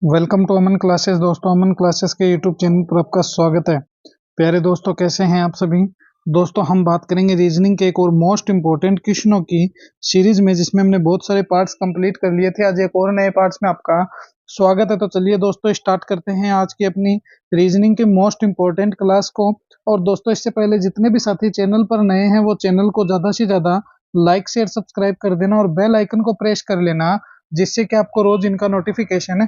Welcome to Aman classes. दोस्तों, Aman classes के YouTube channel पर आपका स्वागत है। प्यारे दोस्तों, कैसे हैं आप सभी। दोस्तों, हम बात करेंगे रीजनिंग के एक और मोस्ट इंपोर्टेंट क्वेश्चनों की सीरीज में, जिसमें हमने बहुत सारे पार्ट्स कंप्लीट कर लिए थे। आज एक और नए पार्ट्स में आपका स्वागत है। तो चलिए दोस्तों, स्टार्ट करते हैं आज की अपनी रीजनिंग के मोस्ट इंपोर्टेंट क्लास को। और दोस्तों, इससे पहले जितने भी साथी चैनल पर नए हैं वो चैनल को ज्यादा से ज्यादा लाइक शेयर सब्सक्राइब कर देना और बेल आइकन को प्रेस कर लेना, जिससे कि आपको रोज इनका नोटिफिकेशन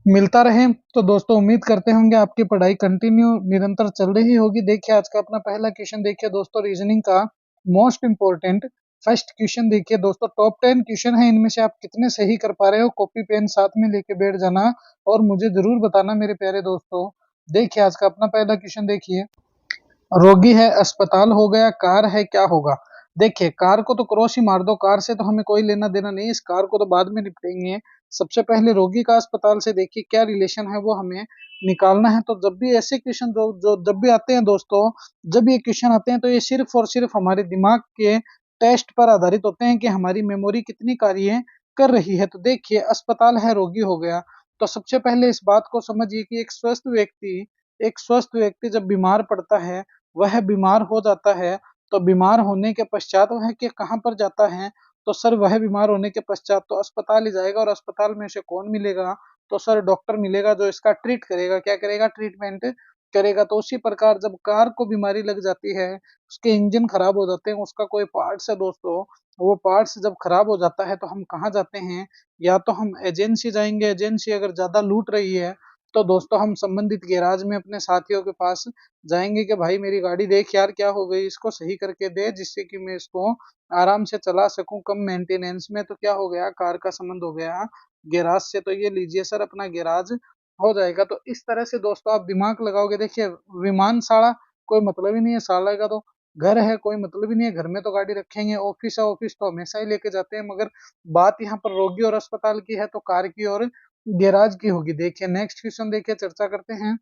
मिलता रहे। तो दोस्तों, उम्मीद करते होंगे आपकी पढ़ाई कंटिन्यू निरंतर चल रही होगी। देखिए, आज का अपना पहला क्वेश्चन देखिए दोस्तों, रीजनिंग का मोस्ट इंपोर्टेंट फर्स्ट क्वेश्चन देखिए दोस्तों। टॉप 10 क्वेश्चन है, इनमें से आप कितने सही कर पा रहे हो। कॉपी पेन साथ में लेके बैठ जाना और मुझे जरूर बताना मेरे प्यारे दोस्तों। देखिए, आज का अपना पहला क्वेश्चन देखिए। रोगी है, अस्पताल हो गया, कार है, क्या होगा। देखिए, कार को तो क्रॉस ही मार दो, कार से तो हमें कोई लेना देना नहीं, इस कार को तो बाद में निपटेंगे। सबसे पहले रोगी का अस्पताल से देखिए क्या रिलेशन है वो हमें निकालना है। तो जब भी ऐसे क्वेश्चन जो जो जब भी आते हैं दोस्तों, जब ये क्वेश्चन आते हैं तो ये सिर्फ और सिर्फ हमारे दिमाग के टेस्ट पर आधारित होते हैं कि हमारी मेमोरी कितनी कार्य कर रही है। तो देखिए, अस्पताल है, रोगी हो गया। तो सबसे पहले इस बात को समझिए कि एक स्वस्थ व्यक्ति जब बीमार पड़ता है, वह बीमार हो जाता है, तो बीमार होने के पश्चात वह के कहाँ पर जाता है। तो सर, वह बीमार होने के पश्चात तो अस्पताल ही जाएगा। और अस्पताल में से कौन मिलेगा। तो सर, डॉक्टर मिलेगा, जो इसका ट्रीट करेगा। क्या करेगा? ट्रीटमेंट करेगा। तो उसी प्रकार जब कार को बीमारी लग जाती है, उसके इंजन खराब हो जाते हैं, उसका कोई पार्ट्स है दोस्तों, वो पार्ट्स जब खराब हो जाता है तो हम कहाँ जाते हैं। या तो हम एजेंसी जाएंगे, एजेंसी अगर ज्यादा लूट रही है तो दोस्तों हम संबंधित गैराज में अपने साथियों के पास जाएंगे कि भाई मेरी गाड़ी देख यार, क्या हो गई, इसको सही करके दे, जिससे कि मैं इसको आराम से चला सकूं कम मेंटेनेंस में। तो क्या हो गया, कार का संबंध हो गया गैराज से। तो ये लीजिए सर, अपना गैराज हो जाएगा। तो इस तरह से दोस्तों आप दिमाग लगाओगे। देखिए, विमान शाला कोई मतलब ही नहीं है, शाला का तो घर है, कोई मतलब ही नहीं है, घर में तो गाड़ी रखेंगे। ऑफिस है, ऑफिस तो हमेशा ही लेके जाते हैं। मगर बात यहाँ पर रोगी और अस्पताल की है, तो कार की और गैराज की होगी। देखिए, नेक्स्ट क्वेश्चन देखिए, चर्चा करते हैं।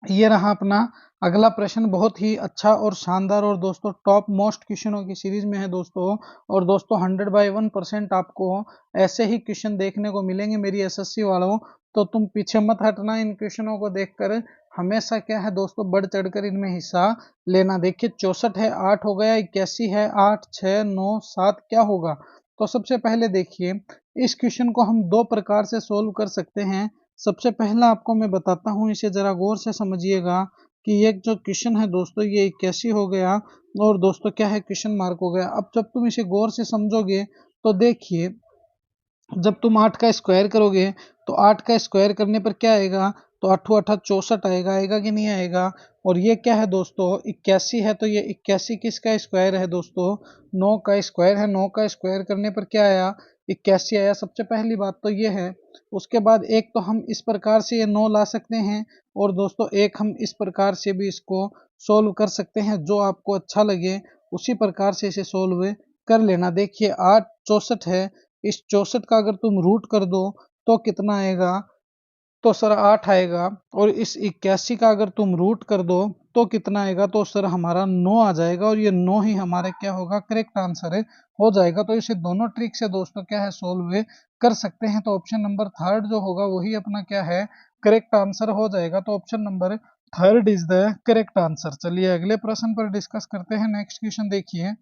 ये रहा अपना अगला प्रश्न, बहुत ही अच्छा और शानदार और दोस्तों टॉप मोस्ट क्वेश्चनों की सीरीज में है दोस्तों। और दोस्तों 100/1% आपको ऐसे ही क्वेश्चन देखने को मिलेंगे मेरी एसएससी वालों। तो तुम पीछे मत हटना, इन क्वेश्चनों को देखकर हमेशा क्या है दोस्तों, बढ़ चढ़कर इनमें हिस्सा लेना। देखिए, 64 है, 8 हो गया, 81 है, 8, 6, 9, 7, क्या होगा। तो सबसे पहले देखिए, इस क्वेश्चन को हम दो प्रकार से सोल्व कर सकते हैं। सबसे पहला आपको मैं बताता हूँ, इसे जरा गौर से समझिएगा कि ये जो क्वेश्चन है दोस्तों, ये 81 हो गया और दोस्तों क्या है, क्वेश्चन मार्क हो गया। अब जब तुम इसे गौर से समझोगे तो देखिए, जब तुम 8 का स्क्वायर करोगे तो 8 का स्क्वायर करने पर क्या आएगा, तो 8 8 64 आएगा। आएगा कि नहीं आएगा। और ये क्या है दोस्तों, 81 है, तो ये 81 किसका स्क्वायर है दोस्तों, 9 का स्क्वायर है। 9 का स्क्वायर करने पर क्या आया, 81 आया। सबसे पहली बात तो ये है। उसके बाद एक तो हम इस प्रकार से ये 9 ला सकते हैं, और दोस्तों एक हम इस प्रकार से भी इसको सोल्व कर सकते हैं। जो आपको अच्छा लगे उसी प्रकार से इसे सोल्व कर लेना। देखिए, 8 64 है, इस 64 का अगर तुम रूट कर दो तो कितना आएगा, तो सर 8 आएगा। और इस 81 का अगर तुम रूट कर दो तो कितना आएगा, तो सर हमारा 9 आ जाएगा। और ये 9 ही हमारे क्या होगा, करेक्ट आंसर है, हो जाएगा। तो इसे दोनों ट्रिक से दोस्तों क्या है, सोल्व कर सकते हैं। तो ऑप्शन नंबर थर्ड जो होगा वही अपना क्या है, करेक्ट आंसर हो जाएगा। तो option number third is the correct answer. चलिए अगले प्रश्न पर डिस्कस करते हैं। नेक्स्ट क्वेश्चन देखिए।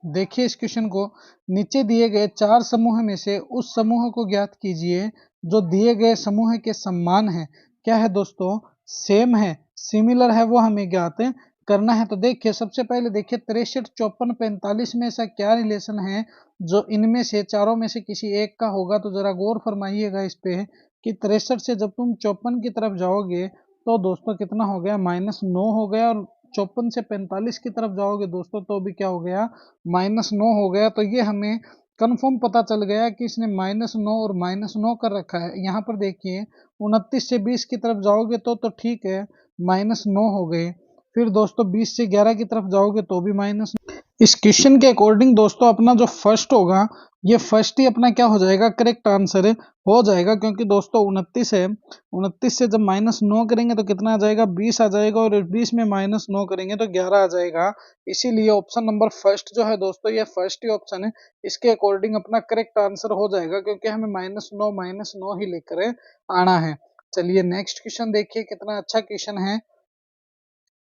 देखिए इस क्वेश्चन को, नीचे दिए गए 4 समूह में से उस समूह को ज्ञात कीजिए जो दिए गए समूह के समान है। क्या है दोस्तों, सेम है, सिमिलर है, वो हमें ज्ञात करना है। तो देखिए, सबसे पहले देखिए 63, 54, 45 में ऐसा क्या रिलेशन है जो इनमें से चारों में से किसी एक का होगा। तो जरा गौर फरमाइएगा इस पे कि 63 से जब तुम 54 की तरफ जाओगे तो दोस्तों कितना हो गया, -9 हो गया। और 54 से 45 की तरफ जाओगे दोस्तों तो भी क्या हो गया, -9 हो गया। तो ये हमें कंफर्म पता चल गया कि इसने -9 और -9 कर रखा है। यहाँ पर देखिए 29 से 20 की तरफ जाओगे तो ठीक है, -9 हो गए। फिर दोस्तों 20 से 11 की तरफ जाओगे तो भी माइनस। इस क्वेश्चन के अकॉर्डिंग दोस्तों अपना जो फर्स्ट होगा ये फर्स्ट ही अपना क्या हो जाएगा, करेक्ट आंसर हो जाएगा, क्योंकि दोस्तों 29 है, 29 से जब -9 करेंगे तो कितना आ जाएगा, 20 आ जाएगा, और 20 में -9 करेंगे तो 11 आ जाएगा। इसीलिए ऑप्शन नंबर फर्स्ट जो है दोस्तों, ये फर्स्ट ही ऑप्शन है, इसके अकॉर्डिंग अपना करेक्ट आंसर हो जाएगा, क्योंकि हमें -9 ही लेकर आना है। चलिए नेक्स्ट क्वेश्चन देखिए, कितना अच्छा क्वेश्चन है।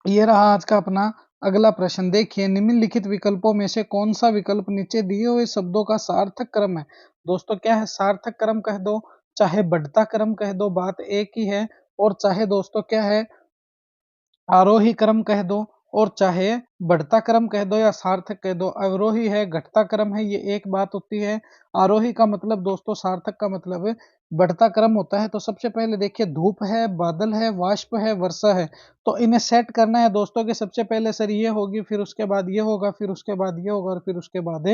ये रहा आज का अपना अगला प्रश्न। देखिए, निम्नलिखित विकल्पों में से कौन सा विकल्प नीचे दिए हुए शब्दों का सार्थक क्रम है। दोस्तों क्या है, सार्थक क्रम कह दो, चाहे बढ़ता क्रम कह दो, बात एक ही है। और चाहे दोस्तों क्या है, आरोही क्रम कह दो, और चाहे बढ़ता क्रम कह दो या सार्थक कह दो। अवरोही है, घटता क्रम है, ये एक बात होती है। आरोही का मतलब दोस्तों, सार्थक का मतलब बढ़ता क्रम होता है। तो सबसे पहले देखिए, धूप है, बादल है, वाष्प है, वर्षा है, तो इन्हें सेट करना है दोस्तों कि सबसे पहले सर ये होगी, फिर उसके बाद ये होगा, फिर उसके बाद ये होगा, और फिर उसके बाद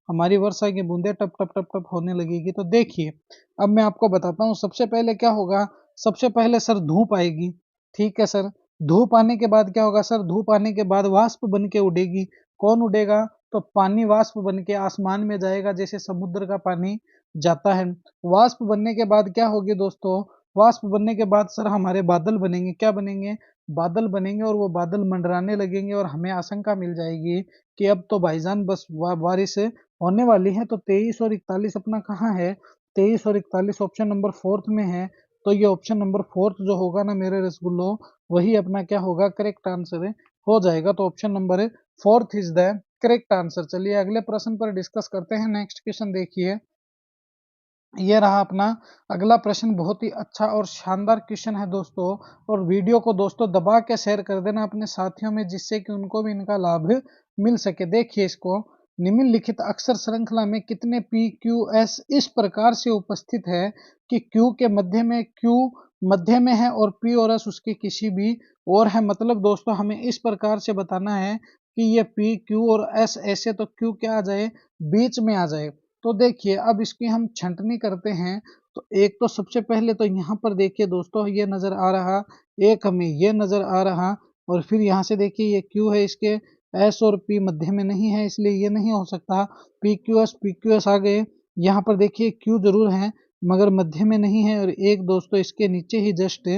हमारी वर्षा की बूंदे टप टप टप टप होने लगेगी। तो देखिए, अब मैं आपको बताता हूँ, सबसे पहले क्या होगा, सबसे पहले सर धूप आएगी, ठीक है सर। धूप आने के बाद क्या होगा सर, धूप आने के बाद वाष्प बन के उड़ेगी। कौन उड़ेगा, तो पानी वाष्प बन के आसमान में जाएगा, जैसे समुद्र का पानी जाता है। वाष्प बनने के बाद क्या होगी दोस्तों, वाष्प बनने के बाद सर हमारे बादल बनेंगे। क्या बनेंगे, बादल बनेंगे, और वो बादल मंडराने लगेंगे, और हमें आशंका मिल जाएगी कि अब तो भाईजान बस बारिश होने वाली है। तो 23 और 41 अपना कहाँ है, 23 और 41 ऑप्शन नंबर फोर्थ में है। तो ये ऑप्शन नंबर फोर्थ जो होगा ना मेरे रसगुल्लो, वही अपना क्या होगा, करेक्ट आंसर हो जाएगा। तो option number fourth is the correct answer. चलिए अगले प्रश्न पर डिस्कस करते हैं। नेक्स्ट क्वेश्चन देखिए, ये रहा अपना अगला प्रश्न। बहुत ही अच्छा और शानदार क्वेश्चन है दोस्तों, और वीडियो को दोस्तों दबा के शेयर कर देना अपने साथियों में, जिससे कि उनको भी इनका लाभ मिल सके। देखिए इसको, निम्नलिखित अक्षर श्रृंखला में कितने पी क्यू एस इस प्रकार से उपस्थित है कि क्यू के मध्य में, क्यू मध्य में है और पी और एस उसके किसी भी और है। मतलब दोस्तों हमें इस प्रकार से बताना है कि ये पी क्यू और एस ऐसे, तो क्यू क्या आ जाए, बीच में आ जाए। तो देखिए अब इसकी हम छंटनी करते हैं। तो एक तो सबसे पहले तो यहाँ पर देखिए दोस्तों, ये नजर आ रहा, एक हमें ये नजर आ रहा, और फिर यहाँ से देखिए ये क्यू है, इसके एस और पी मध्य में नहीं है, इसलिए ये नहीं हो सकता। पी क्यू एस आ गए। यहाँ पर देखिए क्यू जरूर है, मगर मध्य में नहीं है, और एक दोस्तों इसके नीचे ही जस्ट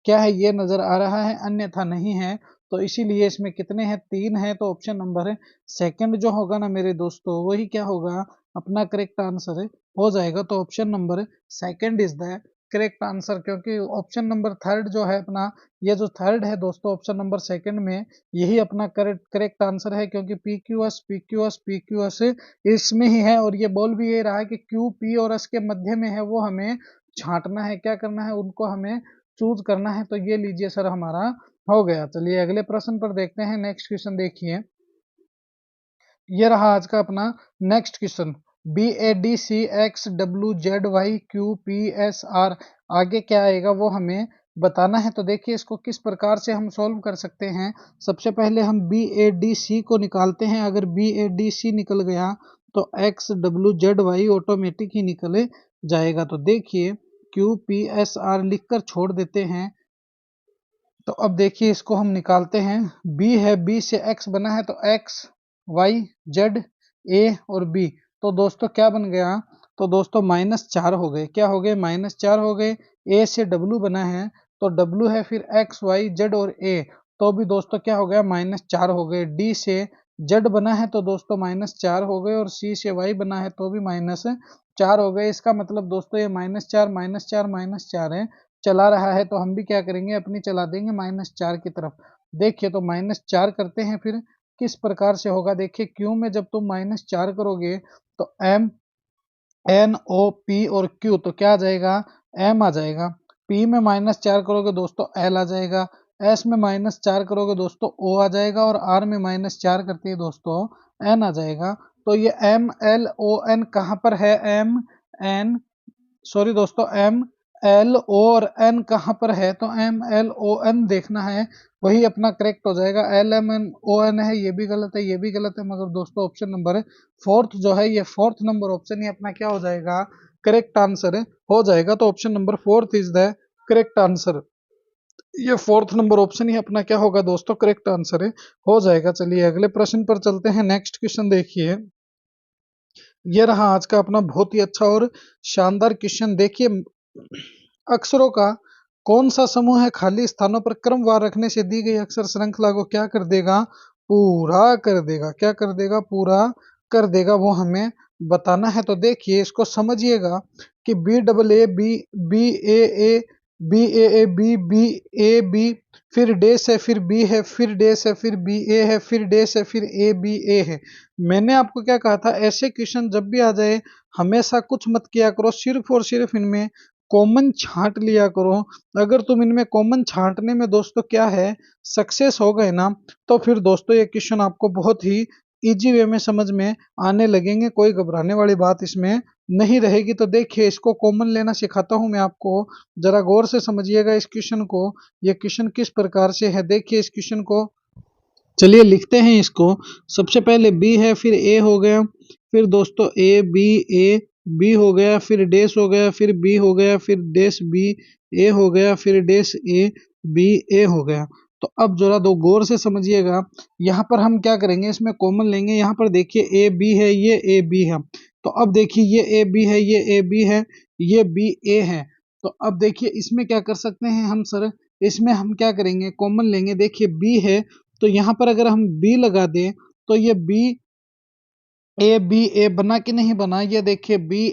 क्या है, ये नजर आ रहा है, अन्यथा नहीं है। तो इसीलिए इसमें कितने हैं, 3 है। तो ऑप्शन नंबर सेकंड जो होगा ना मेरे दोस्तों, वही क्या होगा, अपना करेक्ट आंसर हो जाएगा। तो option number second is the correct answer, क्योंकि ऑप्शन नंबर थर्ड जो है अपना, ये जो थर्ड है दोस्तों ऑप्शन नंबर सेकंड में, यही अपना करेक्ट आंसर है, क्योंकि पी क्यू एस इसमें ही है। और ये बोल भी ये रहा है कि क्यू पी और एस के मध्य में है, वो हमें छांटना है, क्या करना है, उनको हमें चूज करना है। तो ये लीजिए सर हमारा हो गया। चलिए अगले प्रश्न पर देखते हैं। नेक्स्ट क्वेश्चन देखिए, ये रहा आज का अपना next question. B A D C X W Z Y Q P S R, आगे क्या आएगा वो हमें बताना है। तो देखिए इसको किस प्रकार से हम सॉल्व कर सकते हैं। सबसे पहले हम बी ए डी सी को निकालते हैं। अगर बी ए डी सी निकल गया तो X W Z Y automatic ही निकल जाएगा। तो देखिए क्यू पी एस आर लिखकर छोड़ देते हैं। तो अब देखिए इसको हम निकालते हैं। बी है, बी से एक्स बना है, तो एक्स वाई जेड ए और बी, तो दोस्तों क्या बन गया, तो दोस्तों -4 हो गए। क्या हो गए, -4 हो गए। ए से डब्लू बना है, तो डब्लू है, फिर एक्स वाई जेड और ए, तो भी दोस्तों क्या हो गया, -4 हो गए। डी से जेड बना है, तो दोस्तों -4 हो गए, और सी से वाई बना है, तो भी -4 हो गए। इसका मतलब दोस्तों ये -4 -4 -4 है, चला रहा है। तो हम भी क्या करेंगे, अपनी चला देंगे -4 की तरफ। देखिए तो -4 करते हैं, फिर किस प्रकार से होगा। देखिए क्यू में जब तुम -4 करोगे तो एम एन ओ पी और क्यू, तो क्या आ जाएगा, एम आ जाएगा। पी में -4 करोगे दोस्तों, एल आ जाएगा। एस में -4 करोगे दोस्तों, ओ आ जाएगा। और आर में -4 करते हैं दोस्तों, एन आ जाएगा। तो ये एम एल ओ एन कहाँ पर है, एम एन, सॉरी दोस्तों, एम एल ओ और एन कहाँ पर है, तो एम एल ओ एन देखना है, वही अपना करेक्ट हो जाएगा। L M N O N है, ये भी गलत है, ये भी गलत है, मगर दोस्तों ऑप्शन नंबर फोर्थ जो है, ये फोर्थ नंबर ऑप्शन ही अपना क्या हो जाएगा, करेक्ट आंसर हो जाएगा। तो option number fourth is the correct answer. ये फोर्थ नंबर ऑप्शन ही अपना क्या होगा दोस्तों, करेक्ट आंसर हो जाएगा। चलिए अगले प्रश्न पर चलते हैं। नेक्स्ट क्वेश्चन देखिए, ये रहा आज का अपना बहुत ही अच्छा और शानदार क्वेश्चन। देखिए, अक्षरों का कौन सा समूह है खाली स्थानों पर क्रमवार रखने से दी गई अक्षर श्रृंखला को क्या कर देगा, पूरा कर देगा। क्या कर देगा, पूरा कर देगा, वो हमें बताना है। तो देखिए इसको समझिएगा कि B double A B, B A, B A B, B A B, फिर डेस है, फिर बी है, फिर डेस है, फिर बी ए है, फिर डेस है, फिर ए बी ए है। मैंने आपको क्या कहा था, ऐसे क्वेश्चन जब भी आ जाए हमेशा कुछ मत किया करो, सिर्फ और सिर्फ इनमें कॉमन छांट लिया करो। अगर तुम इनमें कॉमन छांटने में दोस्तों क्या है, सक्सेस हो गए ना, तो फिर दोस्तों ये क्वेश्चन आपको बहुत ही इजी वे में समझ में आने लगेंगे। कोई घबराने वाली बात इसमें नहीं रहेगी। तो देखिए इसको कॉमन लेना सिखाता हूं मैं आपको, जरा गौर से समझिएगा इस क्वेश्चन को। ये क्वेश्चन किस प्रकार से है, देखिए इस क्वेश्चन को, चलिए लिखते हैं इसको। सबसे पहले बी है, फिर ए हो गया, फिर दोस्तों ए बी हो गया, फिर डेस हो गया, फिर बी हो गया, फिर डेस बी ए हो गया, फिर डेस ए बी ए हो गया। तो अब जरा दो गौर से समझिएगा, यहाँ पर हम क्या करेंगे, इसमें कॉमन लेंगे। यहाँ पर देखिए ए बी है, ये ए बी है, तो अब देखिए ये ए बी है, ये ए बी है, ये बी ए है। तो अब देखिए इसमें क्या कर सकते हैं हम सर, इसमें हम क्या करेंगे, कॉमन लेंगे। देखिए बी है, तो यहाँ पर अगर हम बी लगा दें तो ये बी ए बना कि नहीं बना, ये देखिए बी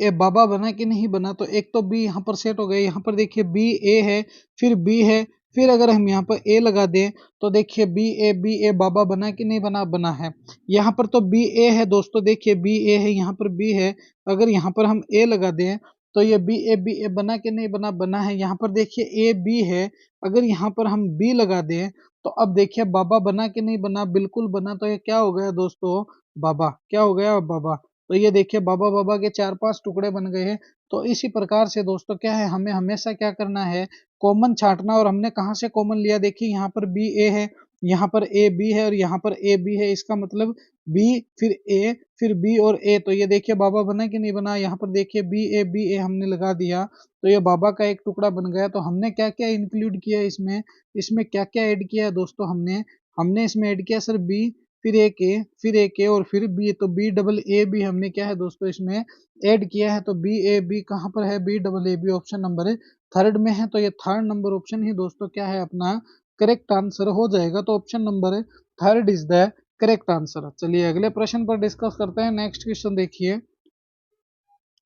ए बाबा बना कि नहीं बना। तो एक तो बी यहाँ पर सेट हो गया। यहाँ पर देखिए बी ए है, फिर बी है, फिर अगर हम यहाँ पर ए लगा दें तो देखिए बी ए बाबा बना कि नहीं बना, बना है। यहाँ पर तो बी ए है दोस्तों, देखिए बी ए है, यहाँ पर बी है, अगर यहाँ पर हम ए लगा दें तो ये बी ए बना कि नहीं बना, बना है। यहाँ पर देखिए ए बी है, अगर यहाँ पर हम बी लगा दें तो अब देखिए बाबा बना कि नहीं बना, बिल्कुल बना। तो ये क्या हो गया दोस्तों, बाबा। क्या हो गया, बाबा। तो ये देखिए बाबा बाबा के 4-5 टुकड़े बन गए हैं। तो इसी प्रकार से दोस्तों क्या है, हमें हमेशा क्या करना है, कॉमन छांटना। और हमने कहाँ से कॉमन लिया, देखिए यहाँ पर बी ए है, यहाँ पर ए बी है, और यहाँ पर ए बी है। इसका मतलब बी फिर ए फिर बी और ए। तो ये देखिए बाबा बना कि नहीं बना, यहाँ पर देखिए बी ए हमने लगा दिया, तो ये बाबा का एक टुकड़ा बन गया। तो हमने क्या क्या इंक्लूड किया इसमें, इसमें क्या क्या ऐड किया है दोस्तों, हमने हमने इसमें ऐड किया सर बी, फिर एक ए और फिर बी। तो बी डबल ए बी हमने क्या है दोस्तों इसमें ऐड किया है। तो बी ए बी कहाँ पर है, B double A B option number third में है। तो ये थर्ड नंबर ऑप्शन ही दोस्तों क्या है, अपना करेक्ट आंसर हो जाएगा। तो option number third is the correct answer. चलिए अगले प्रश्न पर डिस्कस करते हैं। नेक्स्ट क्वेश्चन देखिए,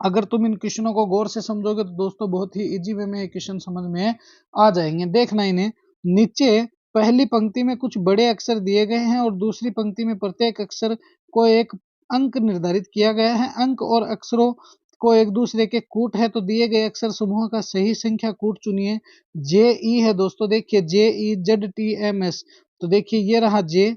अगर तुम इन क्वेश्चनों को गौर से समझोगे तो दोस्तों बहुत ही इजी वे में ये क्वेश्चन समझ में आ जाएंगे। देखना इन्हें, नीचे पहली पंक्ति में कुछ बड़े अक्षर दिए गए हैं और दूसरी पंक्ति में प्रत्येक अक्षर को एक अंक निर्धारित किया गया है। अंक और अक्षरों को एक दूसरे के कूट है, तो दिए गए अक्षर समूह का सही संख्या कूट चुनिए। जे ई है दोस्तों, देखिए J E Z T M S. तो देखिए ये रहा जे,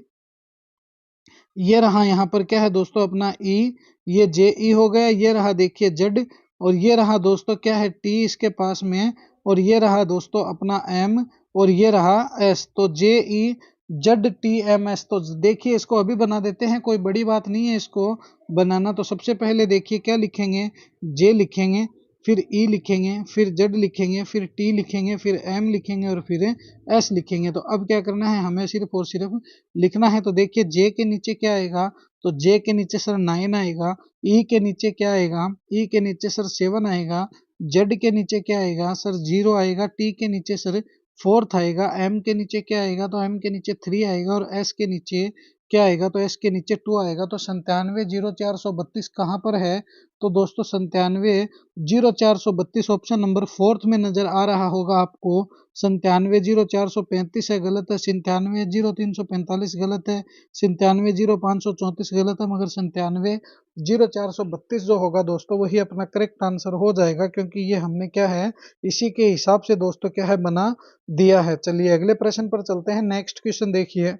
ये रहा यहाँ पर क्या है दोस्तों अपना ई, ये जे ई हो गया। ये रहा देखिए जेड, और ये रहा दोस्तों क्या है टी इसके पास में, और ये रहा दोस्तों अपना एम, और ये रहा एस। तो J E Z T M S. तो देखिए इसको अभी बना देते हैं, कोई बड़ी बात नहीं है इसको बनाना। तो सबसे पहले देखिए क्या लिखेंगे, जे लिखेंगे, फिर ई लिखेंगे, फिर जेड लिखेंगे, फिर टी लिखेंगे, फिर एम लिखेंगे, और फिर एस लिखेंगे। तो अब क्या करना है, हमें सिर्फ और सिर्फ लिखना है। तो देखिए जे के नीचे क्या आएगा, तो जे के नीचे सर 9 आएगा। ई के नीचे क्या आएगा, ई के नीचे सर 7 आएगा। जेड के नीचे क्या आएगा सर 0 आएगा। टी के नीचे सर 4 आएगा। एम के नीचे क्या आएगा, तो एम के नीचे 3 आएगा। और एस के नीचे क्या आएगा, तो एस के नीचे 2 आएगा। तो 97 0432 कहाँ पर है, तो दोस्तों 97 0432 ऑप्शन नंबर फोर्थ में नजर आ रहा होगा आपको। 97 0435 है, गलत है। 97 0345 गलत है। 97 0534 गलत है। मगर 97 0432 जो होगा दोस्तों वही अपना करेक्ट आंसर हो जाएगा, क्योंकि ये हमने क्या है इसी के हिसाब से दोस्तों क्या है बना दिया है। चलिए अगले प्रश्न पर चलते हैं। नेक्स्ट क्वेश्चन देखिए,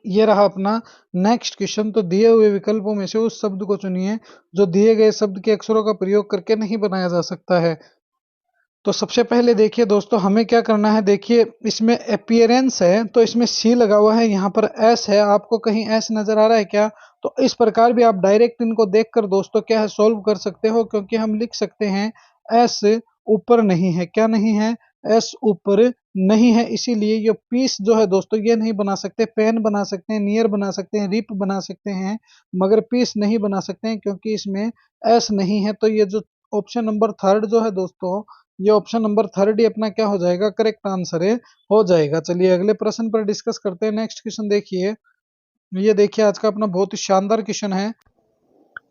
ये रहा अपना नेक्स्ट क्वेश्चन। तो दिए हुए विकल्पों में से उस शब्द को चुनिए जो दिए गए शब्द के अक्षरों का प्रयोग करके नहीं बनाया जा सकता है। तो सबसे पहले देखिए दोस्तों हमें क्या करना है, देखिए इसमें अपीयरेंस है तो इसमें सी लगा हुआ है, यहाँ पर एस है। आपको कहीं एस नजर आ रहा है क्या, तो इस प्रकार भी आप डायरेक्ट इनको देखकर दोस्तों क्या है सॉल्व कर सकते हो, क्योंकि हम लिख सकते हैं एस ऊपर नहीं है। क्या नहीं है, एस ऊपर नहीं है, इसीलिए ये पीस जो है दोस्तों ये नहीं बना सकते। पेन बना सकते हैं, नियर बना सकते हैं, रिप बना सकते हैं, मगर पीस नहीं बना सकते हैं क्योंकि इसमें एस नहीं है। तो ये जो ऑप्शन नंबर थर्ड जो है दोस्तों, ये ऑप्शन नंबर थर्ड ही अपना क्या हो जाएगा, करेक्ट आंसर है, हो जाएगा। चलिए अगले प्रश्न पर डिस्कस करते हैं। नेक्स्ट क्वेश्चन देखिए, ये देखिए आज का अपना बहुत ही शानदार क्वेश्चन है,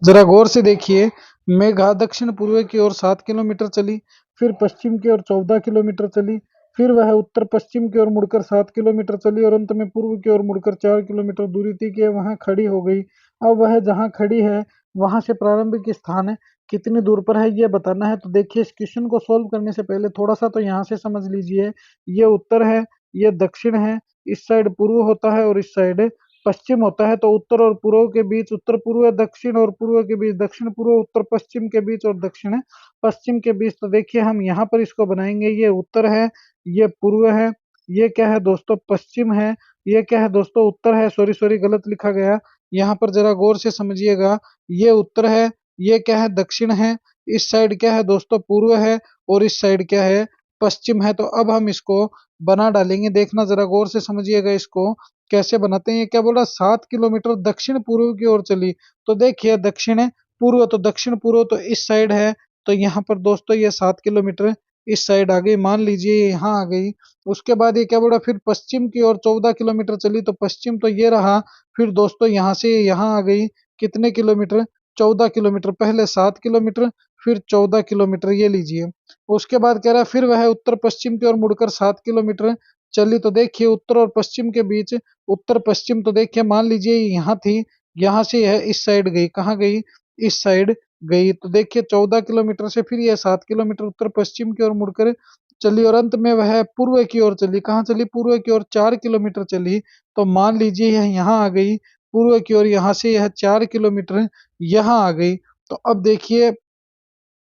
जरा गौर से देखिए। मेघा दक्षिण पूर्व की ओर 7 किलोमीटर चली, फिर पश्चिम की ओर 14 किलोमीटर चली, फिर वह उत्तर पश्चिम की ओर मुड़कर 7 किलोमीटर चली और अंत में पूर्व की ओर मुड़कर 4 किलोमीटर दूरी थी कि वहां खड़ी हो गई। अब वह जहां खड़ी है वहां से प्रारंभिक स्थान है कितनी दूर पर है, ये बताना है। तो देखिए इस क्वेश्चन को सोल्व करने से पहले थोड़ा सा तो यहाँ से समझ लीजिए। ये उत्तर है, ये दक्षिण है, इस साइड पूर्व होता है और इस साइड पश्चिम होता है। तो उत्तर और पूर्व के बीच उत्तर पूर्व, दक्षिण और पूर्व के बीच दक्षिण पूर्व, उत्तर पश्चिम के बीच और दक्षिण पश्चिम के बीच। तो देखिए हम यहाँ पर इसको बनाएंगे, ये उत्तर है, ये पूर्व है, ये क्या है दोस्तों, पश्चिम है, ये क्या है दोस्तों, उत्तर है। सॉरी सॉरी गलत लिखा गया, यहाँ पर जरा गौर से समझिएगा। ये उत्तर है, ये क्या है, दक्षिण है, इस साइड क्या है दोस्तों, पूर्व है, और इस साइड क्या है, पश्चिम है। तो अब हम इसको बना डालेंगे, देखना जरा गौर से समझिएगा इसको कैसे बनाते हैं। ये क्या बोला, 7 किलोमीटर दक्षिण पूर्व की ओर चली। तो देखिए दक्षिण है, पूर्व, तो दक्षिण पूर्व तो इस साइड है। तो यहाँ पर दोस्तों ये 7 किलोमीटर इस साइड आ गई, मान लीजिए ये यहाँ आ गई। उसके बाद ये क्या बोला, फिर पश्चिम की ओर 14 किलोमीटर चली। तो पश्चिम तो ये रहा, फिर दोस्तों यहाँ से यहाँ आ गई, कितने किलोमीटर, 14 किलोमीटर। पहले 7 किलोमीटर, फिर 14 किलोमीटर, ये लीजिए। उसके बाद कह रहा है फिर वह उत्तर पश्चिम की ओर मुड़कर 7 किलोमीटर चली। तो देखिए उत्तर और पश्चिम के बीच, उत्तर पश्चिम तो देखिए मान लीजिए यहाँ थी, यहाँ से यह इस साइड गई, कहाँ गई, इस साइड गई। तो देखिए 14 किलोमीटर से फिर यह 7 किलोमीटर उत्तर पश्चिम की ओर मुड़कर चली और अंत में वह पूर्व की ओर चली। कहाँ चली, पूर्व की ओर 4 किलोमीटर चली। तो मान लीजिए यह यहाँ आ गई पूर्व की ओर, यहाँ से यह 4 किलोमीटर यहाँ आ गई। तो अब देखिए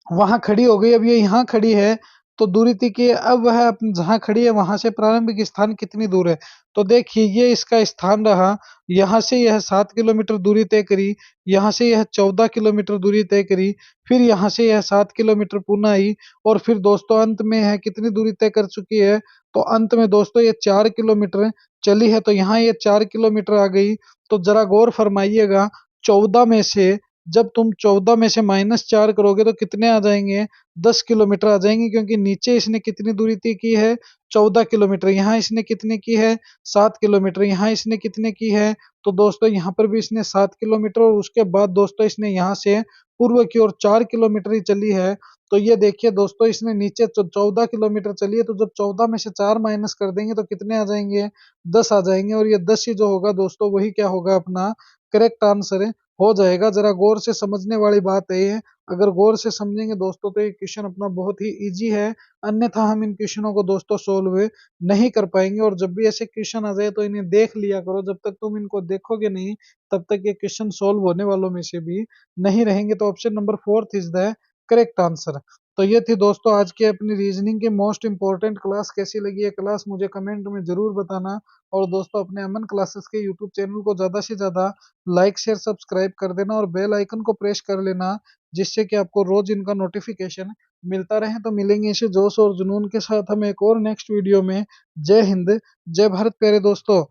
वहां खड़ी हो गई, अब ये यहाँ खड़ी है। तो दूरी थी कि अब वह जहाँ खड़ी है वहां से प्रारंभिक स्थान कितनी दूर है। तो देखिए ये इसका स्थान रहा, यहाँ से यह 7 किलोमीटर दूरी तय करी, यहाँ से यह 14 किलोमीटर दूरी तय करी, फिर यहाँ से यह 7 किलोमीटर पुनः आई, और फिर दोस्तों अंत में है कितनी दूरी तय कर चुकी है। तो अंत में दोस्तों ये 4 किलोमीटर चली है। तो यहाँ ये 4 किलोमीटर आ गई। तो जरा गौर फरमाइएगा, 14 में से, जब तुम 14 में से -4 करोगे तो कितने आ जाएंगे, 10 किलोमीटर आ जाएंगे, क्योंकि नीचे इसने कितनी दूरी तय की है, 14 किलोमीटर। यहाँ इसने कितने की है, 7 किलोमीटर। यहाँ इसने कितने की है, तो दोस्तों यहाँ पर भी इसने 7 किलोमीटर, और उसके बाद दोस्तों इसने यहाँ से पूर्व की ओर 4 किलोमीटर ही चली है। तो ये देखिए दोस्तों इसने नीचे 14 किलोमीटर चली है। तो जब 14 में से 4 माइनस कर देंगे तो कितने आ जाएंगे, 10 आ जाएंगे। और ये 10 ही जो होगा दोस्तों वही क्या होगा, अपना करेक्ट आंसर है, हो जाएगा। जरा गौर से समझने वाली बात है ये, अगर गौर से समझेंगे दोस्तों तो ये क्वेश्चन अपना बहुत ही इजी है। अन्यथा हम इन क्वेश्चनों को दोस्तों सोल्व नहीं कर पाएंगे। और जब भी ऐसे क्वेश्चन आ जाए तो इन्हें देख लिया करो, जब तक तुम इनको देखोगे नहीं तब तक ये क्वेश्चन सोल्व होने वालों में से भी नहीं रहेंगे। तो option number fourth is the correct answer. तो ये थी दोस्तों आज की अपनी रीजनिंग की मोस्ट इंपॉर्टेंट क्लास। कैसी लगी ये क्लास मुझे कमेंट में जरूर बताना। और दोस्तों अपने अमन क्लासेस के यूट्यूब चैनल को ज्यादा से ज्यादा लाइक शेयर सब्सक्राइब कर देना और बेल आइकन को प्रेस कर लेना, जिससे कि आपको रोज इनका नोटिफिकेशन मिलता रहे। तो मिलेंगे इसे जोश और जुनून के साथ हम एक और नेक्स्ट वीडियो में। जय हिंद, जय भारत प्यारे दोस्तों।